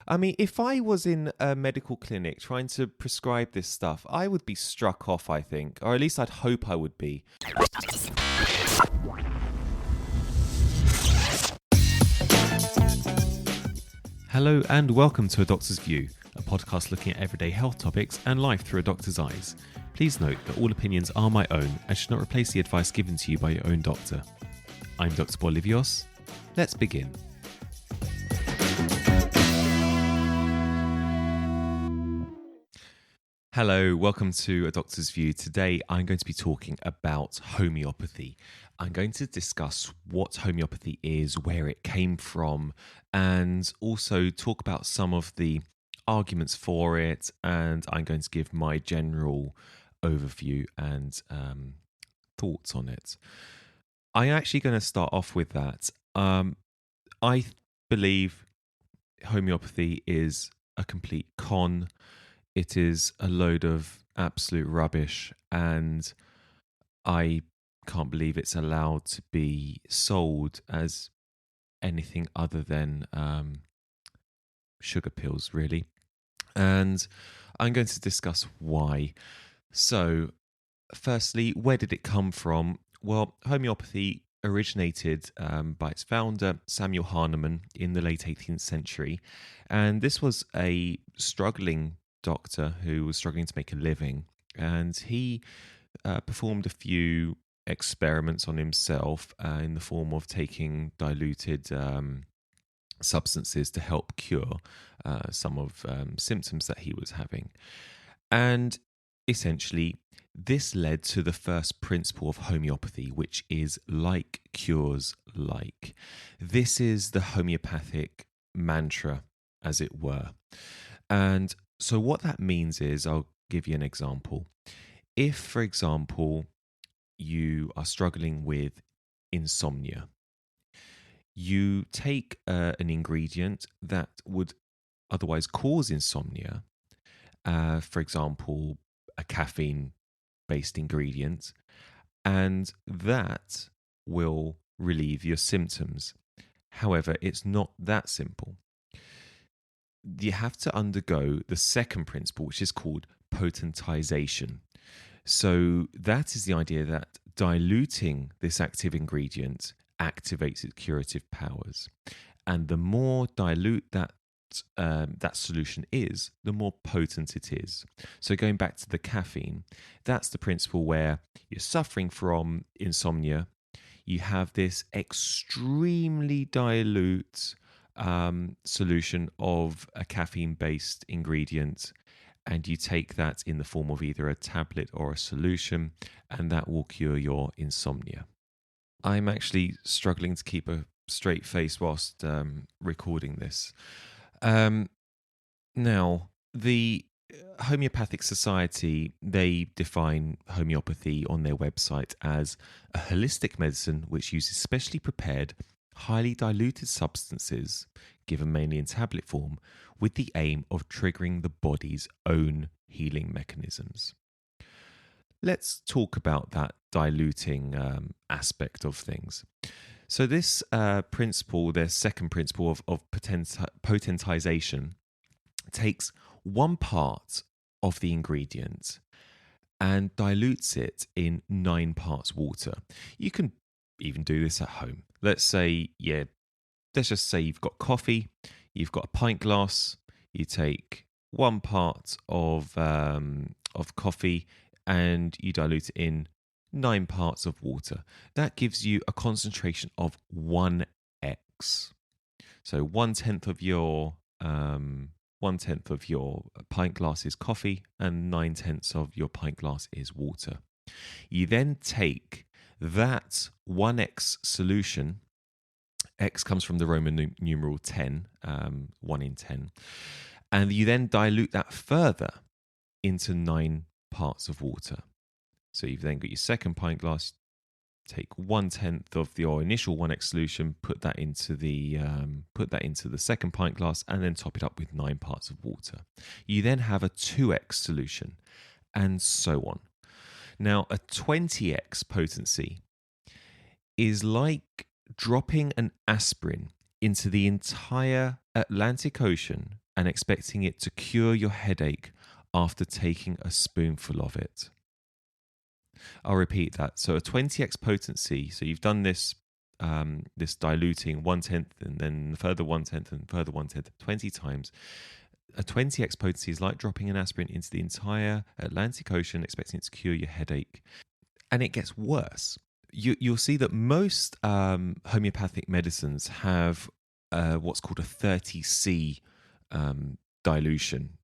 I mean, if I was in a medical clinic trying to prescribe this stuff, I would be struck off, I think, or at least I'd hope I would be. Hello and welcome to A Doctor's View, a podcast looking at everyday health topics and life through a doctor's eyes. Please note that all opinions are my own and should not replace the advice given to you by your own doctor. I'm Dr. Bolivios. Let's begin. Hello, welcome to A Doctor's View. Today I'm going to be talking about homeopathy. I'm going to discuss what homeopathy is, where it came from, and also talk about some of the arguments for it. And I'm going to give my general overview and thoughts on it. I'm actually going to start off with that. I believe homeopathy is a complete con. It is a load of absolute rubbish, and I can't believe it's allowed to be sold as anything other than sugar pills, really. And I'm going to discuss why. So, firstly, where did it come from? Well, homeopathy originated by its founder, Samuel Hahnemann, in the late 18th century. And this was a struggling doctor who was struggling to make a living, and he performed a few experiments on himself in the form of taking diluted substances to help cure some of symptoms that he was having. And essentially, this led to the first principle of homeopathy, which is like cures like. This is the homeopathic mantra, as it were. And so what that means is, I'll give you an example. If, for example, you are struggling with insomnia, you take an ingredient that would otherwise cause insomnia, for example, a caffeine-based ingredient, and that will relieve your symptoms. However, it's not that simple. You have to undergo the second principle, which is called potentization. So that is the idea that diluting this active ingredient activates its curative powers. And the more dilute that solution is, the more potent it is. So going back to the caffeine, that's the principle where you're suffering from insomnia. You have this extremely dilute solution of a caffeine-based ingredient, and you take that in the form of either a tablet or a solution, and that will cure your insomnia. I'm actually struggling to keep a straight face whilst recording this. Now, the Homeopathic Society, they define homeopathy on their website as a holistic medicine which uses specially prepared, highly diluted substances, given mainly in tablet form, with the aim of triggering the body's own healing mechanisms. Let's talk about that diluting aspect of things. So this principle, their second principle of potentization, takes one part of the ingredient and dilutes it in 9 parts water. You can even do this at home. Let's just say you've got coffee, you've got a pint glass, you take 1 part of coffee and you dilute it in 9 parts of water. That gives you a concentration of 1x. So 1/10 of your pint glass is coffee, and 9/10 of your pint glass is water. You then take that 1x solution. X comes from the Roman numeral 10, 1 in 10. And you then dilute that further into 9 parts of water. So you've then got your second pint glass, take 1/10 of your initial 1x solution, put that into the second pint glass, and then top it up with 9 parts of water. You then have a 2x solution, and so on. Now, a 20x potency is like dropping an aspirin into the entire Atlantic Ocean and expecting it to cure your headache after taking a spoonful of it. I'll repeat that. So a 20x potency. So you've done this this diluting 1/10 and then further 1/10 and further 1/10 20 times. A 20x potency is like dropping an aspirin into the entire Atlantic Ocean, expecting it to cure your headache. And it gets worse. You'll see that most homeopathic medicines have what's called a 30C dilution.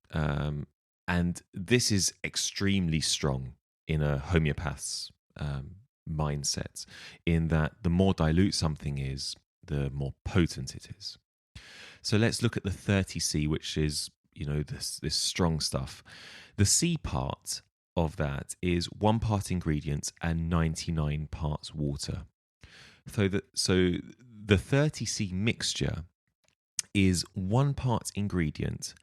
And this is extremely strong in a homeopath's mindset, in that the more dilute something is, the more potent it is. So let's look at the 30C, which is, this strong stuff. The C part of that is 1 part ingredient and 99 parts water. So the 30C mixture is 1 part ingredient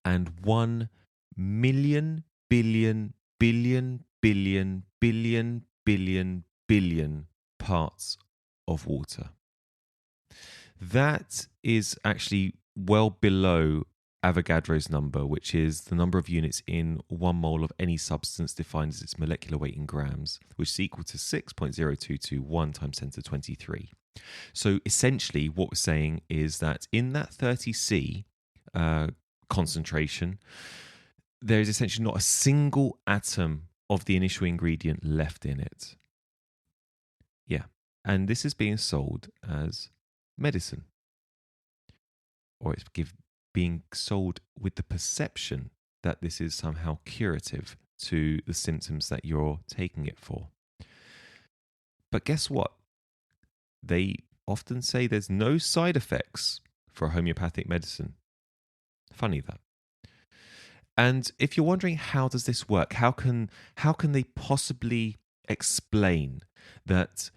and 1 million billion billion billion billion billion billion parts of water. That is actually well below Avogadro's number, which is the number of units in 1 mole of any substance defined as its molecular weight in grams, which is equal to 6.0221 times 10 to 23. So essentially what we're saying is that in that 30C concentration, there is essentially not a single atom of the initial ingredient left in it. Yeah. And this is being sold as medicine, or it's being sold with the perception that this is somehow curative to the symptoms that you're taking it for. But guess what? They often say there's no side effects for homeopathic medicine. Funny that. And if you're wondering how does this work, how can they possibly explain that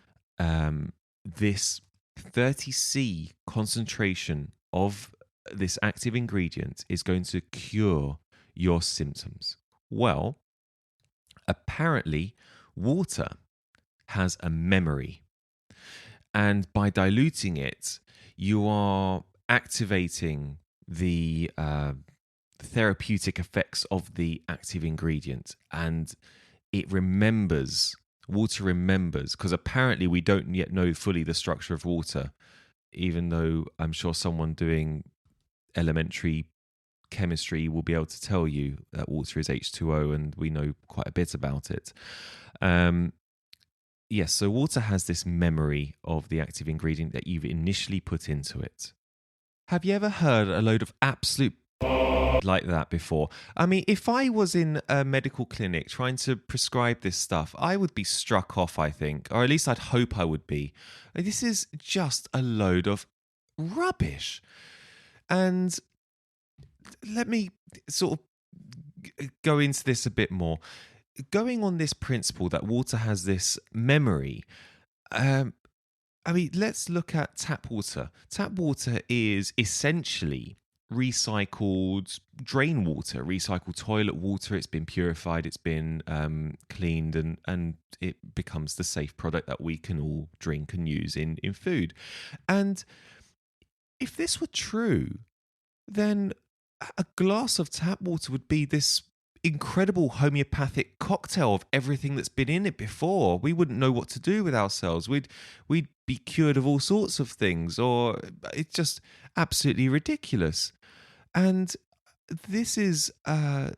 this 30C concentration of this active ingredient is going to cure your symptoms? Well, apparently water has a memory, and by diluting it, you are activating the therapeutic effects of the active ingredient, and water remembers, because apparently we don't yet know fully the structure of water, even though I'm sure someone doing elementary chemistry will be able to tell you that water is H2O, and we know quite a bit about it. Yes, so water has this memory of the active ingredient that you've initially put into it. Have you ever heard a load of absolute like that before? I mean, if I was in a medical clinic trying to prescribe this stuff, I would be struck off, I think, or at least I'd hope I would be. This is just a load of rubbish. And let me sort of go into this a bit more. Going on this principle that water has this memory, I mean, let's look at tap water. Tap water is essentially recycled drain water, recycled toilet water. It's been purified, it's been cleaned, and it becomes the safe product that we can all drink and use in food. And if this were true, then a glass of tap water would be this incredible homeopathic cocktail of everything that's been in it before. We wouldn't know what to do with ourselves. We'd be cured of all sorts of things, or it's just absolutely ridiculous. And this is a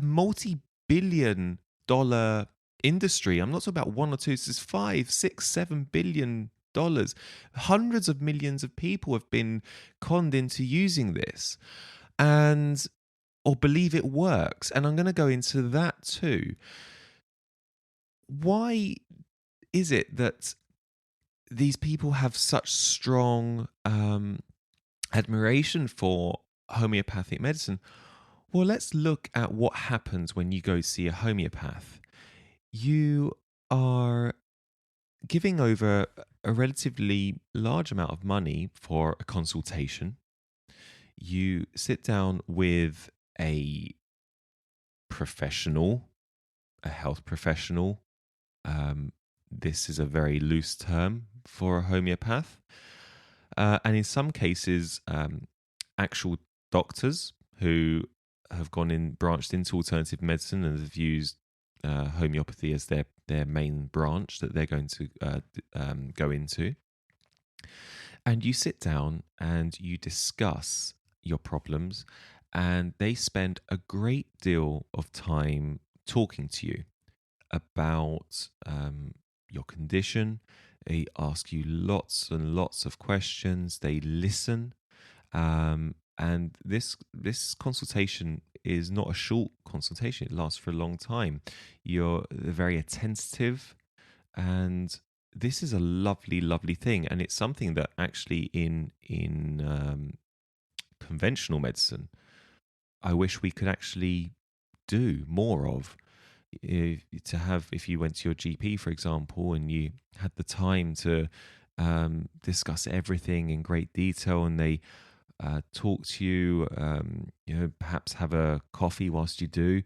multi-billion-dollar industry. I'm not talking about one or two. This is $5, $6, $7 billion. Hundreds of millions of people have been conned into using this, or believe it works. And I'm going to go into that too. Why is it that these people have such strong admiration for homeopathic medicine? Well, let's look at what happens when you go see a homeopath. You are giving over a relatively large amount of money for a consultation. You sit down with a professional, a health professional. This is a very loose term for a homeopath. And in some cases, actual doctors who have branched into alternative medicine and have used homeopathy as their main branch that they're going to go into. And you sit down and you discuss your problems, and they spend a great deal of time talking to you about your condition. They ask you lots and lots of questions. They listen, and this consultation is not a short consultation. It lasts for a long time. You're very attentive, and this is a lovely, lovely thing. And it's something that actually in conventional medicine, I wish we could actually do more of. To have, if you went to your GP, for example, and you had the time to discuss everything in great detail, and they talk to you, perhaps have a coffee whilst you do,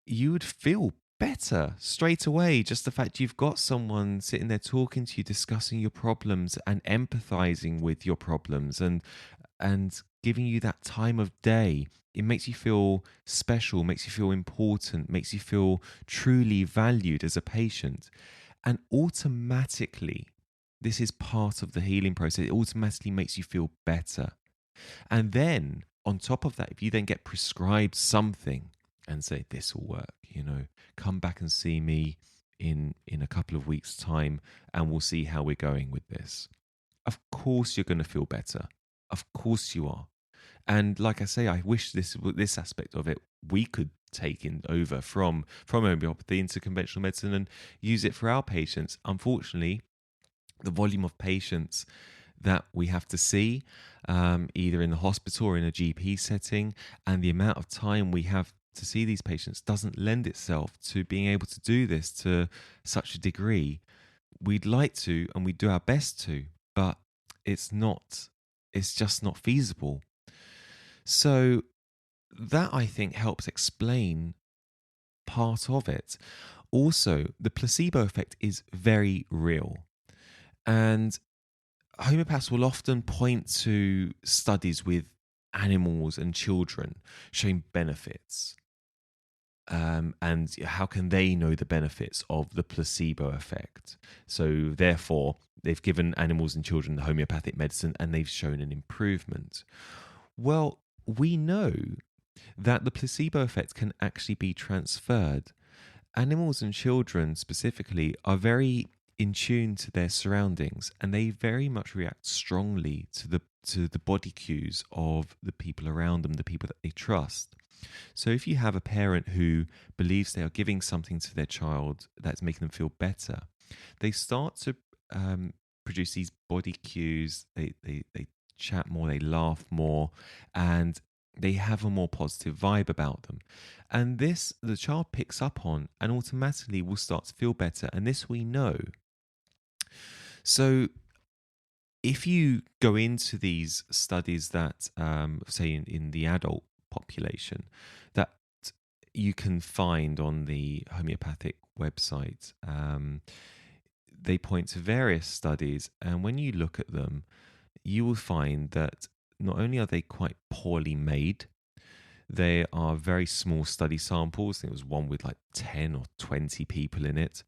you would feel better straight away. Just the fact you've got someone sitting there talking to you, discussing your problems and empathizing with your problems, and giving you that time of day. It makes you feel special, makes you feel important, makes you feel truly valued as a patient. And automatically, this is part of the healing process. It automatically makes you feel better. And then on top of that, if you then get prescribed something and say, this will work, come back and see me in a couple of weeks' time, and we'll see how we're going with this. Of course you're going to feel better. Of course you are. And like I say, I wish this aspect of it we could take over from homeopathy into conventional medicine and use it for our patients. Unfortunately, the volume of patients that we have to see, either in the hospital or in a GP setting, and the amount of time we have to see these patients doesn't lend itself to being able to do this to such a degree. We'd like to, and we do our best to, but it's just not feasible. So that, I think, helps explain part of it. Also, the placebo effect is very real. And homeopaths will often point to studies with animals and children showing benefits. And how can they know the benefits of the placebo effect? So therefore, they've given animals and children homeopathic medicine and they've shown an improvement. Well, we know that the placebo effect can actually be transferred. Animals and children specifically are very in tune to their surroundings, and they very much react strongly to the body cues of the people around them, the people that they trust. So if you have a parent who believes they are giving something to their child that's making them feel better, they start to produce these body cues. They chat more, they laugh more, and they have a more positive vibe about them. And this, the child picks up on and automatically will start to feel better. And this we know. So if you go into these studies that, say, in the adult population, that you can find on the homeopathic website, they point to various studies. And when you look at them, you will find that not only are they quite poorly made, they are very small study samples. I think it was one with like 10 or 20 people in it.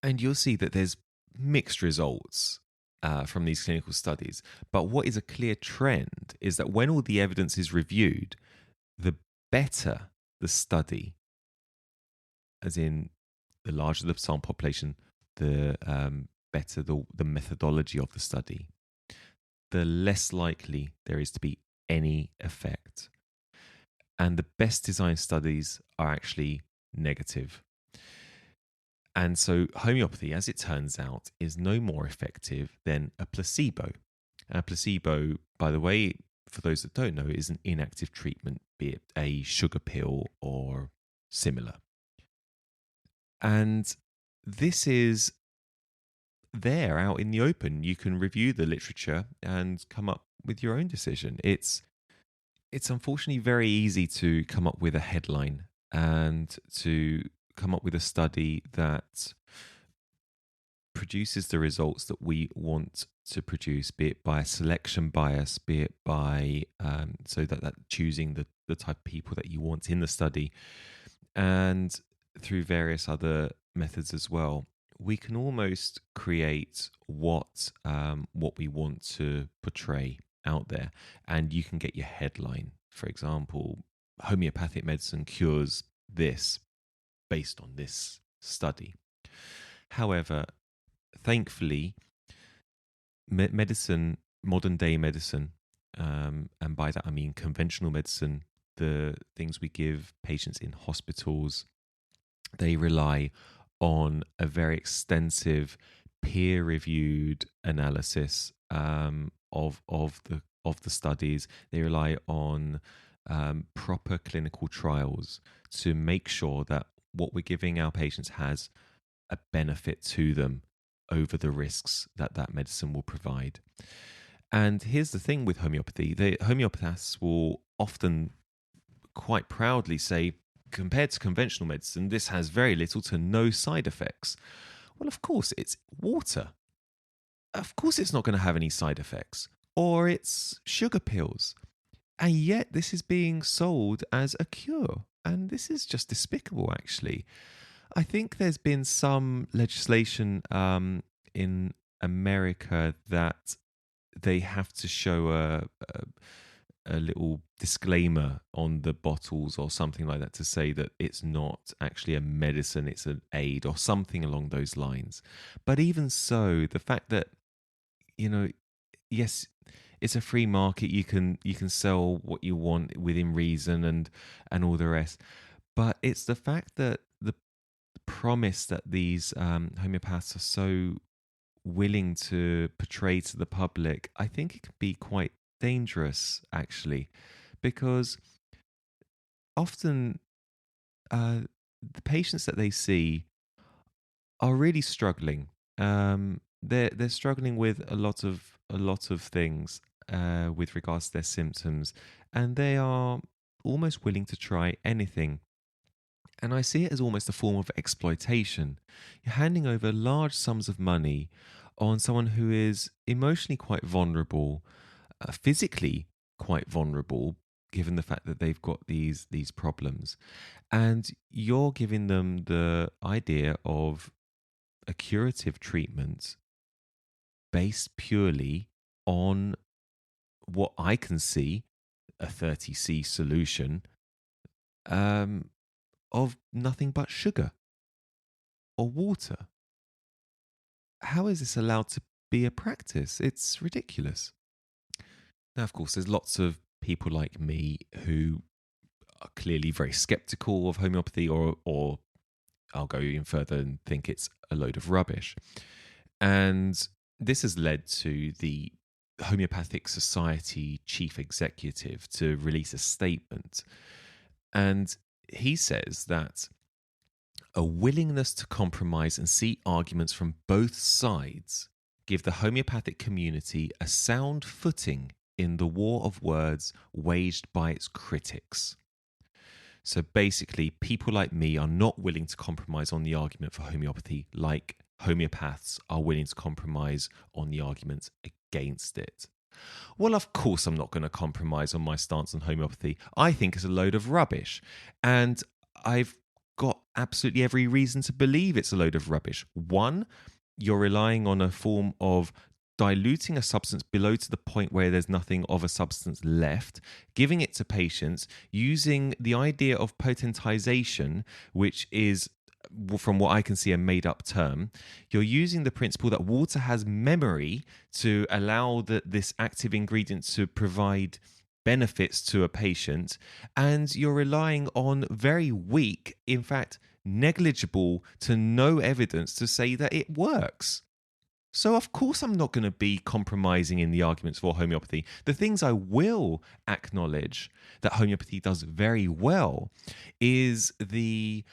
And you'll see that there's mixed results from these clinical studies. But what is a clear trend is that when all the evidence is reviewed, the better the study, as in the larger the sample population, the better the methodology of the study, the less likely there is to be any effect. And the best designed studies are actually negative. And so homeopathy, as it turns out, is no more effective than a placebo. And a placebo, by the way, for those that don't know, is an inactive treatment, be it a sugar pill or similar. And this is there out in the open. You can review the literature and come up with your own decision. It's unfortunately very easy to come up with a headline and to come up with a study that produces the results that we want to produce, be it by a selection bias, be it by so that choosing the type of people that you want in the study, and through various other methods as well, we can almost create what we want to portray out there, and you can get your headline. For example, homeopathic medicine cures this based on this study. However, thankfully, medicine, modern day medicine, and by that I mean conventional medicine, the things we give patients in hospitals, they rely on a very extensive peer-reviewed analysis of the studies. They rely on proper clinical trials to make sure that what we're giving our patients has a benefit to them over the risks that that medicine will provide. And here's the thing with homeopathy: the homeopaths will often quite proudly say, compared to conventional medicine, this has very little to no side effects. Well, of course, it's water. Of course, it's not going to have any side effects. Or it's sugar pills. And yet, this is being sold as a cure. And this is just despicable, actually. I think there's been some legislation in America that they have to show a little disclaimer on the bottles or something like that to say that it's not actually a medicine, it's an aid or something along those lines. But even so, the fact that, yes, it's a free market, you can sell what you want within reason and all the rest. But it's the fact that the promise that these homeopaths are so willing to portray to the public, I think it can be quite dangerous, actually, because often the patients that they see are really struggling. They're struggling with a lot of things with regards to their symptoms, and they are almost willing to try anything. And I see it as almost a form of exploitation. You're handing over large sums of money on someone who is emotionally quite vulnerable, physically quite vulnerable, given the fact that they've got these problems, and you're giving them the idea of a curative treatment based purely on what I can see, a 30C solution, of nothing but sugar or water. How is this allowed to be a practice? It's ridiculous. Now, of course, there's lots of people like me who are clearly very skeptical of homeopathy, or I'll go even further and think it's a load of rubbish. And this has led to the Homeopathic Society chief executive to release a statement. And he says that a willingness to compromise and see arguments from both sides give the homeopathic community a sound footing in the war of words waged by its critics. So basically, people like me are not willing to compromise on the argument for homeopathy, like homeopaths are willing to compromise on the argument against it. Well, of course, I'm not going to compromise on my stance on homeopathy. I think it's a load of rubbish. And I've got absolutely every reason to believe it's a load of rubbish. One, you're relying on a form of diluting a substance below to the point where there's nothing of a substance left, giving it to patients, using the idea of potentization, which is, from what I can see, a made-up term. You're using the principle that water has memory to allow this active ingredient to provide benefits to a patient, and you're relying on very weak, in fact, negligible to no evidence to say that it works. So, of course, I'm not going to be compromising in the arguments for homeopathy. The things I will acknowledge that homeopathy does very well is the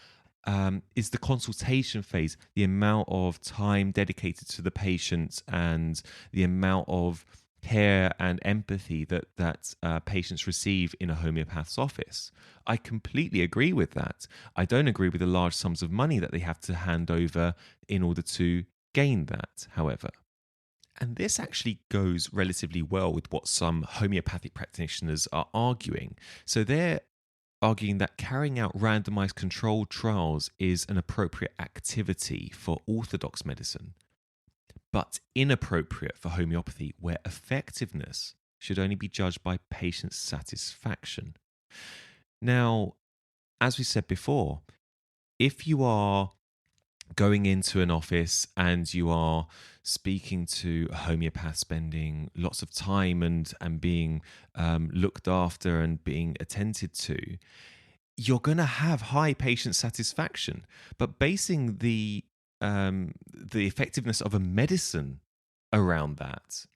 consultation phase, the amount of time dedicated to the patient and the amount of care and empathy that patients receive in a homeopath's office. I completely agree with that. I don't agree with the large sums of money that they have to hand over in order to gain that, however. And this actually goes relatively well with what some homeopathic practitioners are arguing. So they're arguing that carrying out randomized controlled trials is an appropriate activity for orthodox medicine, but inappropriate for homeopathy, where effectiveness should only be judged by patient satisfaction. Now, as we said before, if you are going into an office and you are speaking to a homeopath, spending lots of time and being looked after and being attended to, you're going to have high patient satisfaction. But basing the effectiveness of a medicine around that,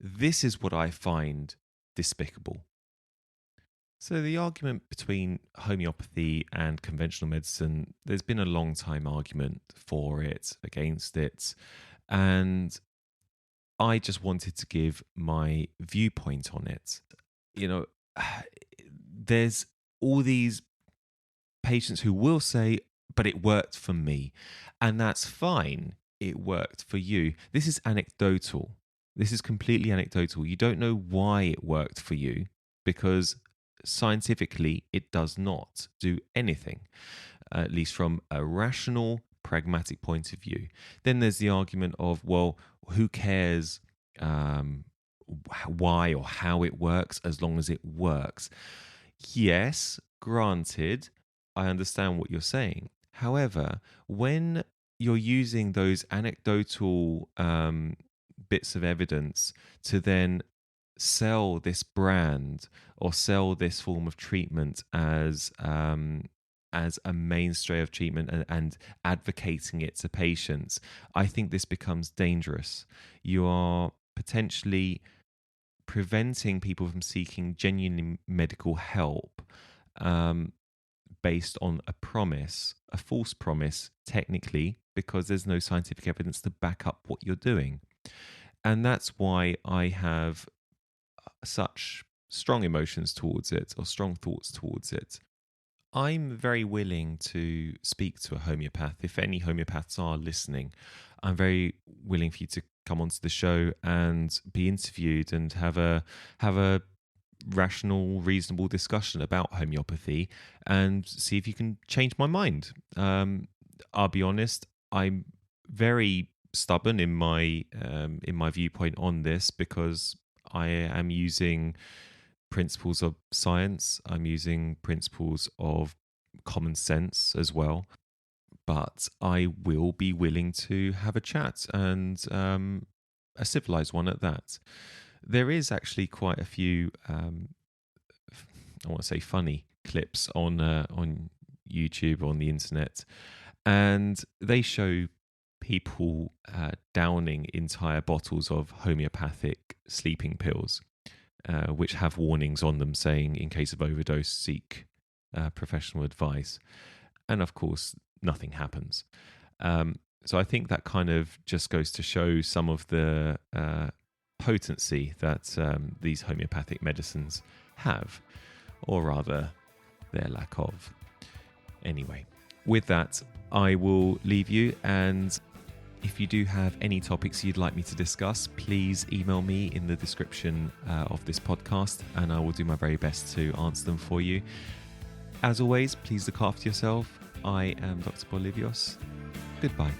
this is what I find despicable. So the argument between homeopathy and conventional medicine, there's been a long time argument for it, against it, and I just wanted to give my viewpoint on it. You know, there's all these patients who will say, but it worked for me, and that's fine. It worked for you. This is anecdotal. This is completely anecdotal. You don't know why it worked for you because scientifically it does not do anything, at least from a rational, pragmatic point of view. Then there's the argument of, well, who cares why or how it works as long as it works? Yes, granted, I understand what you're saying. However, when you're using those anecdotal bits of evidence to then sell this brand or sell this form of treatment as a mainstay of treatment and advocating it to patients, I think this becomes dangerous. You are potentially preventing people from seeking genuine medical help based on a promise, a false promise, technically, because there's no scientific evidence to back up what you're doing. And that's why I have such strong emotions towards it, or strong thoughts towards it. I'm very willing to speak to a homeopath. If any homeopaths are listening, I'm very willing for you to come onto the show and be interviewed and have a rational, reasonable discussion about homeopathy and see if you can change my mind. I'll be honest, I'm very stubborn in my viewpoint on this because I am using principles of science. I'm using principles of common sense as well. But I will be willing to have a chat, and a civilized one at that. There is actually quite a few, I want to say funny clips on YouTube, on the internet, and they show people downing entire bottles of homeopathic sleeping pills, which have warnings on them saying, in case of overdose, seek professional advice. And of course, nothing happens. So I think that kind of just goes to show some of the potency that these homeopathic medicines have, or rather, their lack of. Anyway, with that, I will leave you, and if you do have any topics you'd like me to discuss, please email me in the description of this podcast, and I will do my very best to answer them for you. As always, please look after yourself. I am Dr. Bolivios. Goodbye.